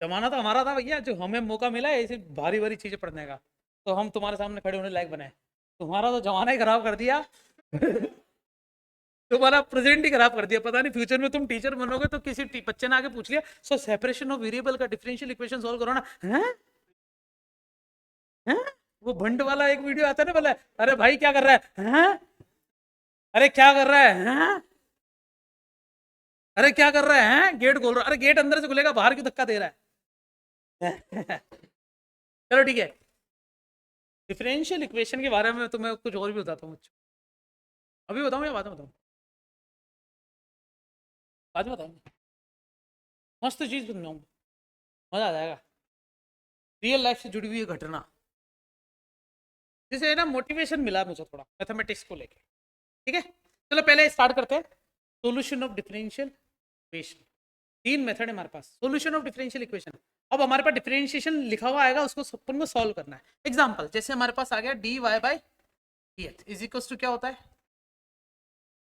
जमाना तो हमारा था भैया, जो हमें मौका मिला है ऐसी भारी भारी चीजें पढ़ने का, तो हम तुम्हारे सामने खड़े होने लायक बने। तुम्हारा तो जमाना ही खराब कर दिया। तुम्हारा प्रेजेंट ही खराब कर दिया। पता नहीं फ्यूचर में तुम टीचर बनोगे तो किसी बच्चे ने आके पूछ लिया सो सेपरेशन ऑफ वेरिएबल का डिफरेंशियल इक्वेशन सॉल्व करो ना, हैं हैं? वो भंड वाला एक वीडियो आता है ना, बोला अरे भाई क्या कर रहा है, हैं? अरे क्या कर रहा है, हैं? अरे क्या कर रहा है, हैं? गेट खोल रहा, अरे गेट अंदर से खुलेगा, बाहर क्यों धक्का दे रहा है? चलो ठीक है, डिफरेंशियल इक्वेशन के बारे में तुम्हें कुछ और भी बताता हूँ। अभी बताऊँ या बाद में बताऊँ? बाद में बताऊँ, मस्त चीज सुनाऊँ, मजा आ जाएगा। रियल लाइफ से जुड़ी हुई घटना, जिसे ना मोटिवेशन मिला मुझे थोड़ा मैथमेटिक्स को लेके। ठीक है, चलो पहले स्टार्ट करते हैं। Solution of differential equation, 3 method है हमारे पास सोल्यूशन ऑफ डिफरेंशियल इक्वेशन। अब हमारे पास डिफरेंशिएशन लिखा हुआ आएगा, उसको अपन को सॉल्व करना है। एग्जांपल जैसे हमारे पास आ गया dy by dx is equal to क्या होता है?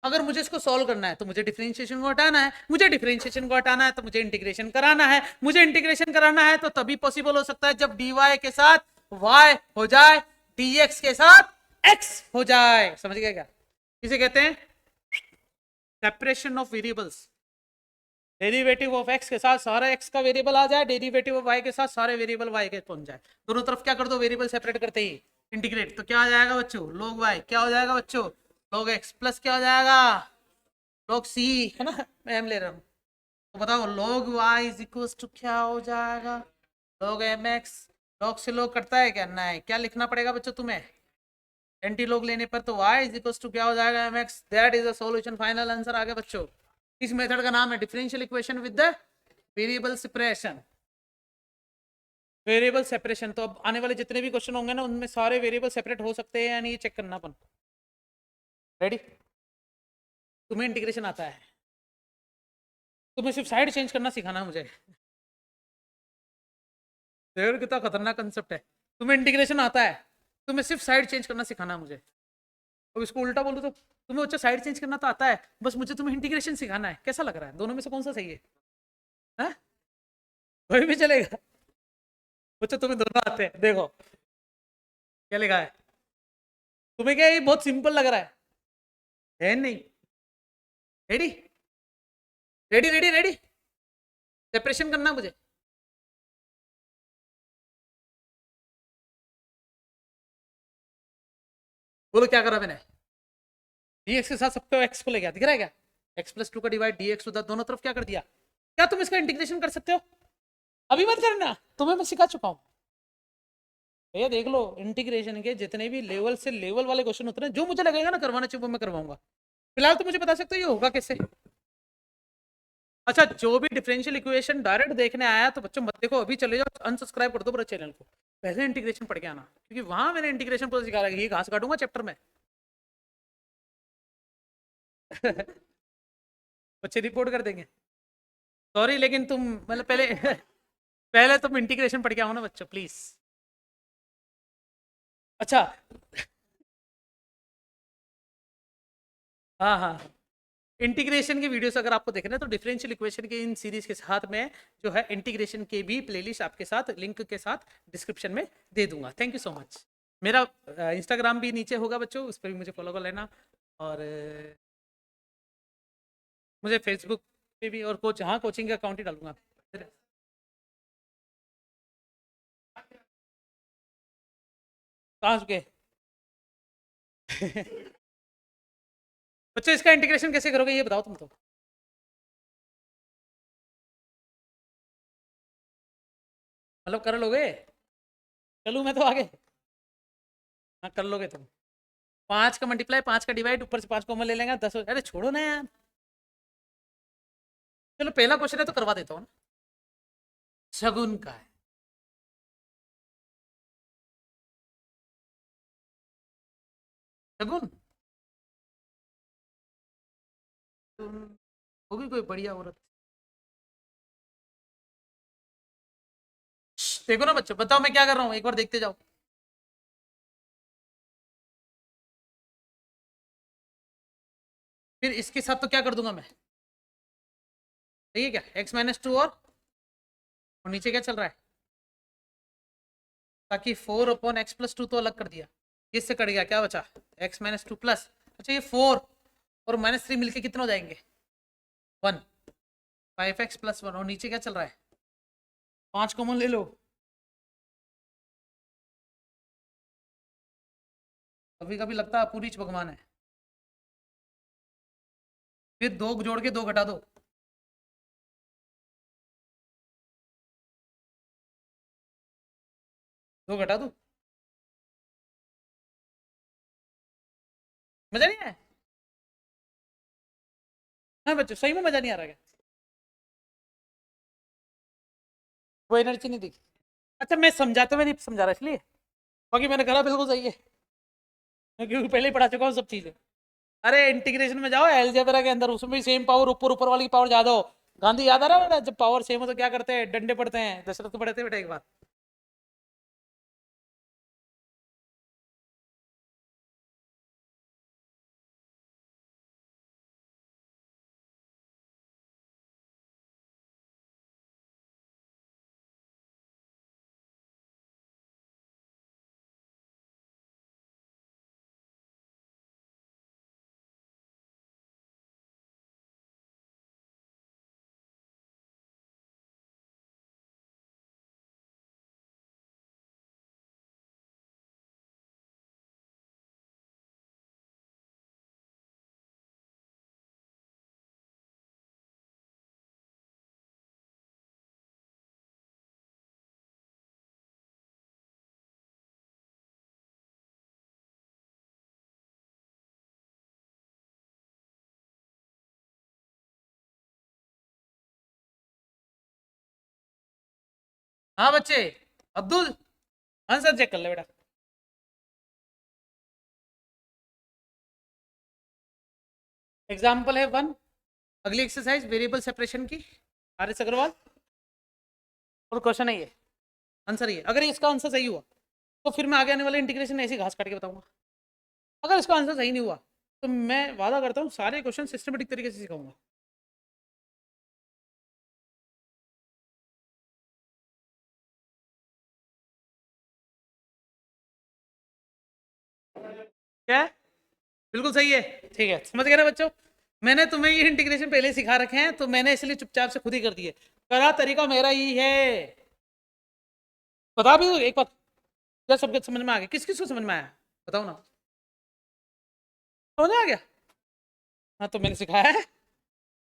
अगर मुझे इसको सॉल्व करना है तो मुझे डिफरेंशिएशन को हटाना है, मुझे डिफरेंशिएशन को हटाना है तो मुझे इंटीग्रेशन कराना है, मुझे इंटीग्रेशन कराना है तो तभी पॉसिबल हो सकता है जब dy के साथ y हो जाए, dx के साथ x हो जाए। समझ गया क्या? किसे कहते हैं? Separation of variables. Derivative of x के साथ सारा x का वेरिएबल आ जाए, डेरिवेटिव ऑफ y के साथ सारे वेरिएबल y के पहुंच जाए। दोनोम तरफ क्या कर दो, वेरिएबल सेपरेट करते ही इंटीग्रेट, तो क्या आ जाएगा बच्चों? log y। क्या हो जाएगा बच्चों? log x प्लस क्या हो जाएगा? log c, है ना, मैं m ले रहा हूँ। तो बताओ log y is equal to क्या हो जाएगा? log mx। log से log कटता है क्या? नहीं। क्या लिखना पड़ेगा बच्चों तुम्हें? एंटी log लेने पर तो y इज इक्वल टू क्या हो जाएगा? mx। That is the solution, final answer आ गया बच्चों। इस मेथड का नाम है differential equation with the variable separation. Variable separation, तो अब आने वाले जितने भी क्वेश्चन होंगे ना उनमें सारे वेरिएबल सेपरेट हो सकते हैं या नहीं, ये चेक करना अपन। रेडी? तुम्हें इंटीग्रेशन आता है, तुम्हें सिर्फ साइड चेंज करना सिखाना है मुझे। देखो कितना खतरनाक कंसेप्ट है। तुम्हें इंटीग्रेशन आता है, तुम्हें सिर्फ साइड चेंज करना सिखाना है मुझे। अब इसको उल्टा बोलूं तो तुम्हें बच्चा साइड चेंज करना तो आता है, बस मुझे तुम्हें इंटीग्रेशन सिखाना है। कैसा लग रहा है? दोनों में से कौन सा सही है? हाँ? कोई भी चलेगा बच्चा, तुम्हें दोनों आते हैं। देखो क्या लिखा है, तुम्हें क्या ये बहुत सिंपल लग रहा है नहीं? Ready ready ready ready, separation करना मुझे। बोलो क्या करा मैंने? dx के साथ सबको x को ले गया, दिख रहा है क्या? x प्लस 2 का डिवाइड dx उधर दोनों तरफ क्या कर दिया? क्या तुम इसका इंटीग्रेशन कर सकते हो? अभी मत करना, तुम्हें मैं सिखा चुका हूं भैया। देख लो, इंटीग्रेशन के जितने भी लेवल से लेवल वाले क्वेश्चन होते हैं, जो मुझे लगेगा ना करवाना चाहिए वो मैं करवाऊंगा। फिलहाल तो मुझे बता सकते हो ये होगा कैसे। अच्छा, जो भी डिफरेंशियल इक्वेशन डायरेक्ट देखने आया तो बच्चों मत देखो, अभी चले जाओ अनसब्सक्राइब कर दो पूरा चैनल को, पहले इंटीग्रेशन पढ़ के आना, क्योंकि वहां मैंने इंटीग्रेशन पूरा सिखा रहा है। ये घास काटूंगा चैप्टर में। बच्चे रिपोर्ट कर देंगे। सॉरी, लेकिन तुम मतलब पहले पहले तुम इंटीग्रेशन पढ़ के आओ ना बच्चों, प्लीज। अच्छा, हाँ हाँ, इंटीग्रेशन के वीडियोस अगर आपको देखना है तो डिफरेंशियल इक्वेशन के इन सीरीज के साथ में जो है इंटीग्रेशन के भी प्लेलिस्ट आपके साथ लिंक के साथ डिस्क्रिप्शन में दे दूंगा। Thank you so much. मेरा इंस्टाग्राम भी नीचे होगा बच्चों, उस पर भी मुझे फॉलो कर लेना। और मुझे फेसबुक पे भी, और हाँ कोचिंग का अकाउंट ही डालूंगा। कहाँ चुके? बच्चों इसका इंटीग्रेशन कैसे करोगे ये बताओ तुम तो। मतलब कर लोगे? चलूँ मैं तो आगे? हाँ कर लोगे तुम। 5 का मल्टीप्लाई, 5 का डिवाइड, ऊपर से 5 कॉमन ले लेंगे, 10। अरे छोड़ो ना यार। चलो पहला क्वेश्चन है तो करवा देता हूँ ना। शगुन का है। शगुन होगी कोई बढ़िया औरत। देखो ना बच्चों, बताओ मैं क्या कर रहा हूँ, एक बार देखते जाओ। फिर इसके साथ तो क्या कर दूंगा मैं? ठीक है क्या, x-2 और नीचे क्या चल रहा है? ताकि 4/x+2 तो अलग कर दिया, इससे कट गया, क्या बचा? x-2 प्लस, अच्छा ये 4 और -3 मिलके कितने हो जाएंगे? 1। 5x+1, और नीचे क्या चल रहा है? 5 कॉमन ले लो। कभी कभी लगता है पूरी भगवान है। फिर 2 जोड़ के 2 घटा दो। 2 घटा दो, मजा नहीं आया? हाँ बच्चों, सही में मजा नहीं आ रहा क्या? वो एनर्जी नहीं दिखी। अच्छा, मैं समझाते हुए नहीं समझा रहा इसलिए, बाकी मैंने करा बिल्कुल सही है, मैं क्योंकि पहले ही पढ़ा चुका हूँ सब चीजें। अरे इंटीग्रेशन में जाओ अलजेब्रा के अंदर, उसमें भी सेम पावर, ऊपर ऊपर वाली की पावर ज्यादा हो। गांधी याद आ रहा है ना, जब पावर सेम हो तो क्या करते हैं? डंडे पड़ते हैं। दशरथ को पढ़े थे बेटा एक बार। हाँ बच्चे, अब्दुल आंसर चेक कर ले बेटा। एग्जाम्पल है 1, अगली एक्सरसाइज वेरिएबल सेपरेशन की, आर एस अग्रवाल। और क्वेश्चन है ये, आंसर ये। अगर इसका आंसर सही हुआ तो फिर मैं आगे आने वाले इंटीग्रेशन ऐसे घास काट के बताऊंगा। अगर इसका आंसर सही नहीं हुआ तो मैं वादा करता हूँ सारे क्वेश्चन सिस्टमेटिक तरीके से सिखाऊंगा। क्या है? बिल्कुल सही है। ठीक है, समझ गए ना बच्चों? मैंने तुम्हें ये इंटीग्रेशन पहले सिखा रखे हैं तो मैंने इसलिए चुपचाप से खुद ही कर दिए। करा तरीका मेरा ही है। बता भी दो एक बार, क्या सबके समझ में आ गया? किस किस को समझ में आया बताओ ना? समझ में आ गया? हाँ तो मैंने सिखाया है।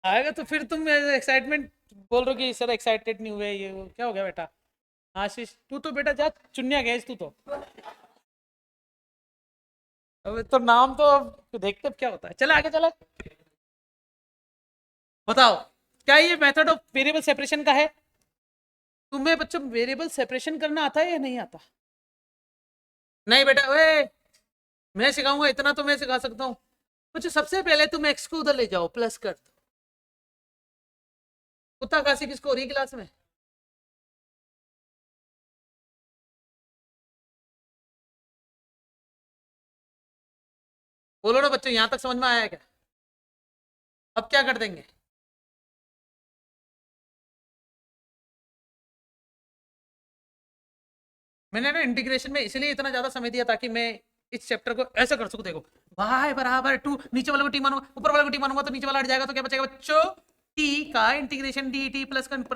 आएगा तो फिर तुम एक्साइटमेंट बोल रहे हो कि सर एक्साइटेड नहीं हुए, ये वो क्या हो गया बेटा। आशीष तू तो बेटा जा चुनिया गया तू तो। अब तो नाम तो अब देखते अब क्या होता है। चले आगे चले। बताओ क्या ये मेथड ऑफ वेरिएबल सेपरेशन का है। तुम्हें बच्चों वेरिएबल सेपरेशन करना आता है या नहीं आता। नहीं बेटा ओए, मैं सिखाऊंगा इतना तो मैं सिखा सकता हूँ। बच्चों सबसे पहले तुम एक्स को उधर ले जाओ प्लस कर दो। कुत्ता काशी किसको हो रही है क्लास में। बोलो ना बच्चों, यहां तक समझ में आया क्या। अब क्या कर देंगे। मैंने ना इंटीग्रेशन में इसलिए इतना ज्यादा समय दिया ताकि मैं इस चैप्टर को ऐसा कर सकूं। देखो y बराबर 2, नीचे वाले को टी मानूंगा ऊपर वाले को टी मानूंगा तो नीचे वाला हट जाएगा, तो क्या बचेगा बच्चों t का integration D T plus dt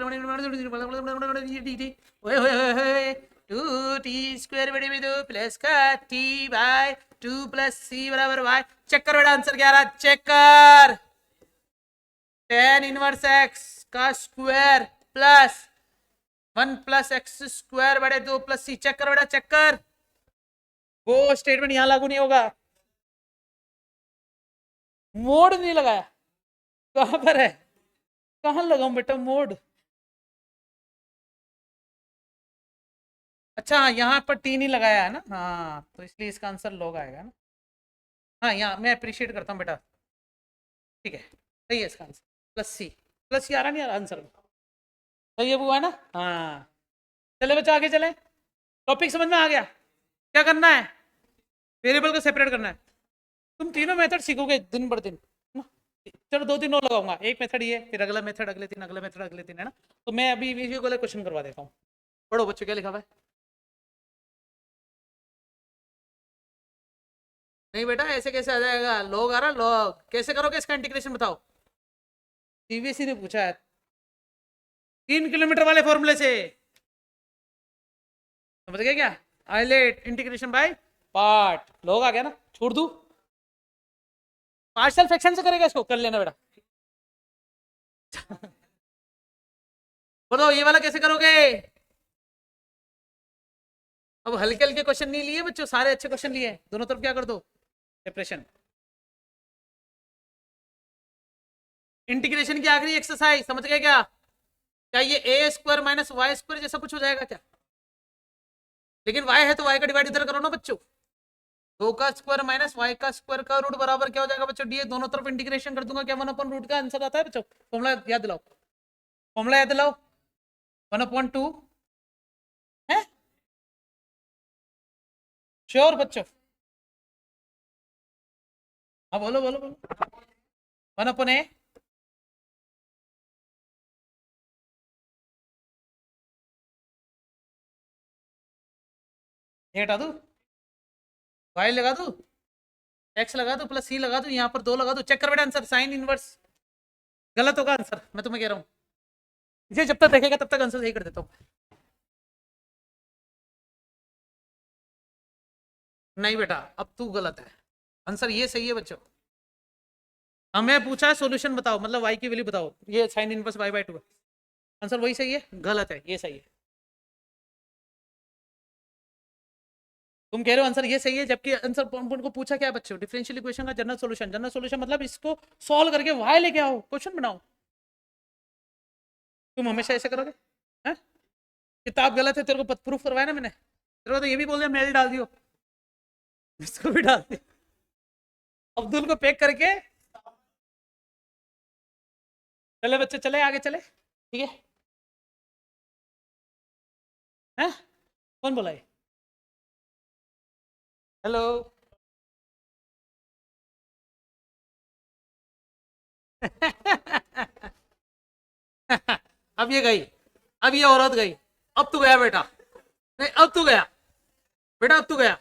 ओए होए होए होए 2t स्क्वायर बटे में 2 प्लस का t बाय 2 प्लस c बराबर y। चेक कर बेटा आंसर क्या आ रहा, चेक कर। tan इनवर्स x का square plus 1 plus x square बटे 2 प्लस सी। चेक कर बेटा चेक कर। वो स्टेटमेंट यहां लागू नहीं होगा। मोड नहीं लगाया, कहां पर है, कहां लगाऊं बेटा मोड। अच्छा यहाँ पर टी नहीं लगाया है ना, हाँ तो इसलिए इसका आंसर लॉग आएगा ना। हाँ यहाँ मैं अप्रिशिएट करता हूँ बेटा, ठीक है सही है इसका आंसर। प्लस सी, प्लस सी आ रहा नहीं आ रहा आंसर में। सही है वो है ना, हाँ। चले बच्चों आगे चले, टॉपिक समझ में आ गया। क्या करना है, वेरिएबल को सेपरेट करना है। तुम तीनों मेथड सीखोगे दिन बर दिन ना? चलो 2 दिन और लगाऊंगा, एक मेथड ये फिर अगला मेथड अगले दिन, अगला मेथड अगले दिन, है ना। तो मैं अभी इसी को क्वेश्चन करवा देता हूँ। पढ़ो बच्चों क्या लिखा हुआ है। नहीं बेटा ऐसे कैसे आ जाएगा, लॉग आ रहा, लॉग कैसे करोगे इसका इंटीग्रेशन बताओ। सीबीएसई ने पूछा है 3 किलोमीटर वाले फॉर्मूले से, समझ गए क्या। ILATE integration by part, log आ गया ना, छोड़ दू। पार्शियल फ्रैक्शन से करेगा इसको, कर लेना बेटा। बताओ ये वाला कैसे करोगे। अब हल्के हल्के क्वेश्चन नहीं लिए बच्चों, सारे अच्छे क्वेश्चन लिए, दोनों तरफ क्या कर दो सेपरेशन। इंटीग्रेशन की आखिरी एक्सरसाइज समझ गए क्या, क्या ये ए स्क्वायर माइनस वाई स्क्वायर जैसा कुछ हो जाएगा क्या। लेकिन वाई है तो वाई का डिवाइड इधर करो ना बच्चों। 2 का स्क्वायर माइनस वाई का स्क्वायर का रूट बराबर क्या हो जाएगा बच्चों, डी दोनों तरफ इंटीग्रेशन कर दूंगा, क्या 1/रूट का आंसर आता है बच्चों। फॉर्मूला याद दिलाओ, फॉर्मूला याद दिलाओ। 1/2 है, श्योर बच्चों। हाँ बोलो बोलो बोलो। 1/a, ये हटा दू, वाई लगा दू, एक्स लगा दो प्लस सी लगा दो, यहाँ पर 2 लगा दो। चेक कर बेटा आंसर, साइन इनवर्स गलत होगा आंसर, मैं तुम्हें कह रहा हूँ। इसे जब तक देखेगा तब तक आंसर सही कर देता हूँ। नहीं बेटा अब तू गलत है, आंसर ये सही है बच्चों। हमें पूछा है सॉल्यूशन बताओ, मतलब वाई की वैल्यू बताओ, ये साइन इनवर्स y/2 है, आंसर वही सही है, गलत है ये सही है। तुम कह रहे हो आंसर ये सही है, जबकि आंसर को पूछा क्या है बच्चों, डिफरेंशियल इक्वेशन का जनरल सॉल्यूशन। जनरल सॉल्यूशन मतलब इसको सॉल्व करके वाई लेके आओ, क्वेश्चन बनाओ। तुम हमेशा ऐसे करोगे हैं? किताब गलत है, तेरे को प्रूफ करवाया ना मैंने, तेरे को तो ये भी बोल दिया मेल डाल दियो, इसको भी डाल दिया, अब्दुल को पैक करके। चले बच्चे चले आगे चले, ठीक है। हैं कौन बोला ये, हेलो। अब ये गई, अब ये औरत गई, अब तू गया बेटा, नहीं अब तू गया बेटा, अब तू गया।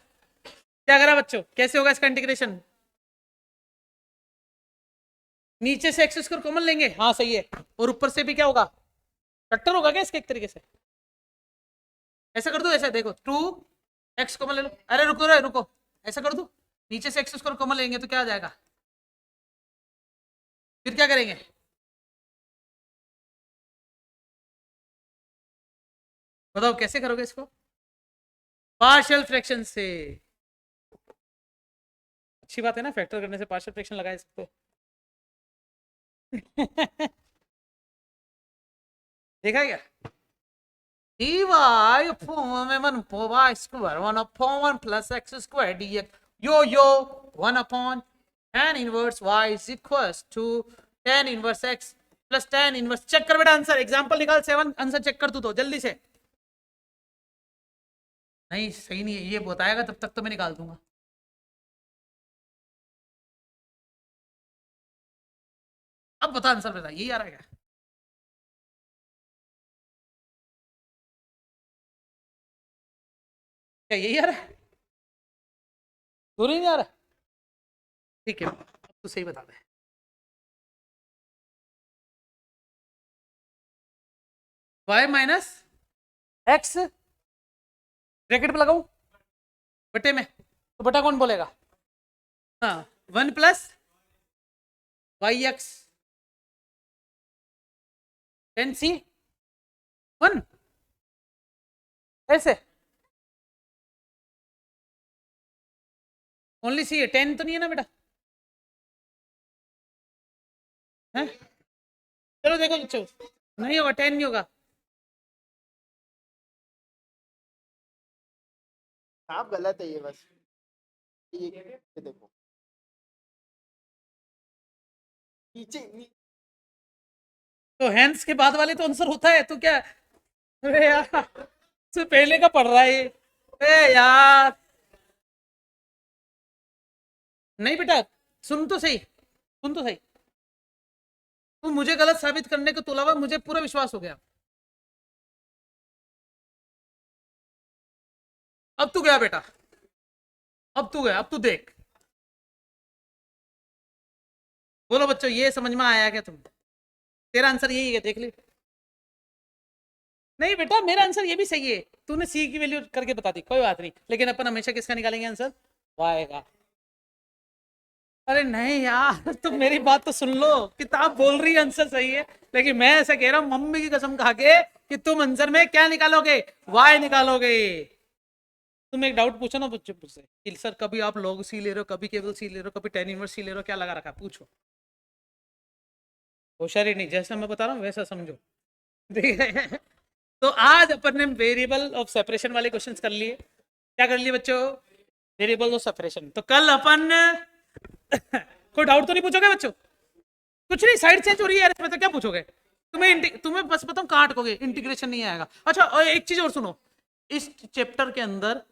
क्या करा बच्चों, कैसे होगा इसका इंटीग्रेशन। नीचे से एक्स स्क्वायर कॉमन लेंगे, हाँ सही है, और ऊपर से भी क्या होगा, फैक्टर होगा क्या इसके एक तरीके से। ऐसा कर दो, ऐसा देखो 2x कॉमन ले लो, अरे रुको रे रुको, ऐसा कर दो, नीचे से एक्स स्क्वायर कॉमन लेंगे तो क्या आ जाएगा, फिर क्या करेंगे? बताओ कैसे करोगे इसको? पार्शियल फ्रैक्शन से। अच्छी बात है ना, फैक्टर करने से पार्शियल फ्रैक्शन लगा सकते हो। देखा है क्या? dy upon m1 upon y square 1 upon 1 plus x square dx yo 1 upon tan inverse y is equals to tan inverse x plus tan inverse। Check कर बेटा आंसर, एग्जांपल निकाल 7 आंसर चेक कर तू तो जल्दी से। नहीं सही नहीं है ये बताएगा तब तक तो मैं निकाल दूंगा। अब बता आंसर, बता यही आ रहा है क्या? क्या यही आ रहा है? दोनों ही नहीं आ रहा? ठीक है अब तो सही बता दे। y माइनस एक्स ब्रैकेट पे लगाऊं बटे में, तो बटा कौन बोलेगा? हाँ 1 प्लस वाई एक्स टेन सी 1 ऐसे ओनली सी है, 10 तो नहीं है ना बेटा? है चलो देखो बच्चों, नहीं होगा 10 नहीं होगा। आप गलत है ये बस। ये देखो नीचे तो हैंड्स के बाद वाले तो आंसर होता है तो क्या? अरे यार से पहले का पढ़ रहा है ये। अरे यार नहीं बेटा, सुन तो सही, सुन तो सही। तू मुझे गलत साबित करने के अलावा मुझे पूरा विश्वास हो गया। अब तू गया बेटा, अब तू गया, अब तू देख। बोलो बच्चों ये समझ में आया क्या तुम? तेरा आंसर यही है देख ले। नहीं बेटा मेरा आंसर ये भी सही है, तूने सी की वैल्यू करके बता दी कोई बात नहीं, लेकिन अपन हमेशा किसका निकालेंगे आंसर? वाई का। अरे नहीं यार तुम मेरी बात तो सुन लो, किताब बोल रही है आंसर सही है, लेकिन मैं ऐसा कह रहा हूँ मम्मी की कसम खा के कि तुम आंसर में क्या निकालोगे? वाई निकालोगे। तुम एक डाउट पूछो ना बच्चों से कि सर कभी आप लॉग सी ले रहे हो, कभी केवल सी ले रहे हो, कभी टेन इनवर्स सी ले रहे हो, क्या लगा रखा पूछो। होशियारी नहीं, जैसा मैं बता रहा हूँ वैसा समझो। ठीक है तो आज अपन ने वेरिएबल ऑफ सेपरेशन वाले क्वेश्चंस कर लिए। क्या कर लिए बच्चों? Variable of separation. तो कल अपन कोई डाउट तो नहीं पूछोगे बच्चों? कुछ नहीं, साइड चेंज हो रही है इसमें तो क्या पूछोगे? तुम्हें बस बताऊं कहाँ अटकोगे, इंटीग्रेशन नहीं आएगा। अच्छा और एक चीज और सुनो, इस चैप्टर के अंदर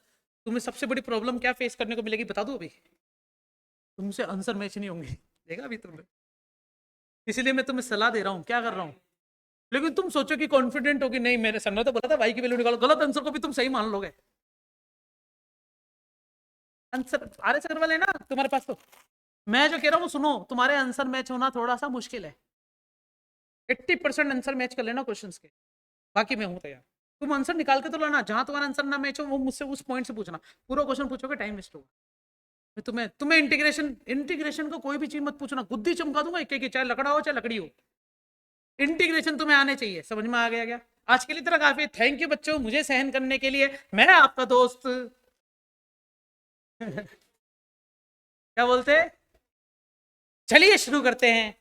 तुम्हें सबसे बड़ी प्रॉब्लम क्या फेस करने को मिलेगी बता दो अभी? तुमसे आंसर मैच नहीं होंगे, देखा अभी तुमने। इसीलिए मैं तुम्हें सलाह दे रहा हूँ, क्या कर रहा हूँ। लेकिन तुम सोचो कि कॉन्फिडेंट हो कि नहीं मेरे सर ने तो बोला था भाई की वैल्यू निकालो, गलत आंसर को भी तुम सही मान लोगे। आंसर आर एस अग्रवाल है ना तुम्हारे पास तो। मैं जो कह रहा हूँ सुनो, तुम्हारे आंसर मैच होना थोड़ा सा मुश्किल है। 80% आंसर मैच कर लेना क्वेश्चंस के, बाकी मैं हूँ तैयार। तुम आंसर निकाल के तो लाना, जहां तुम्हारा आंसर ना मैच हो वो मुझसे उस पॉइंट से पूछना। पूरा क्वेश्चन पूछोगे टाइम वेस्ट होगा। मैं तुम्हें इंटीग्रेशन इंटीग्रेशन को कोई भी चीज मत पूछना, गुद्दी चमका दूंगा एक एक, चाहे लकड़ा हो चाहे लकड़ी हो। इंटीग्रेशन तुम्हें आने चाहिए, समझ में आ गया क्या? आज के लिए तरह काफी, थैंक यू बच्चों मुझे सहन करने के लिए। मैं आपका दोस्त क्या बोलते हैं, चलिए शुरू करते हैं।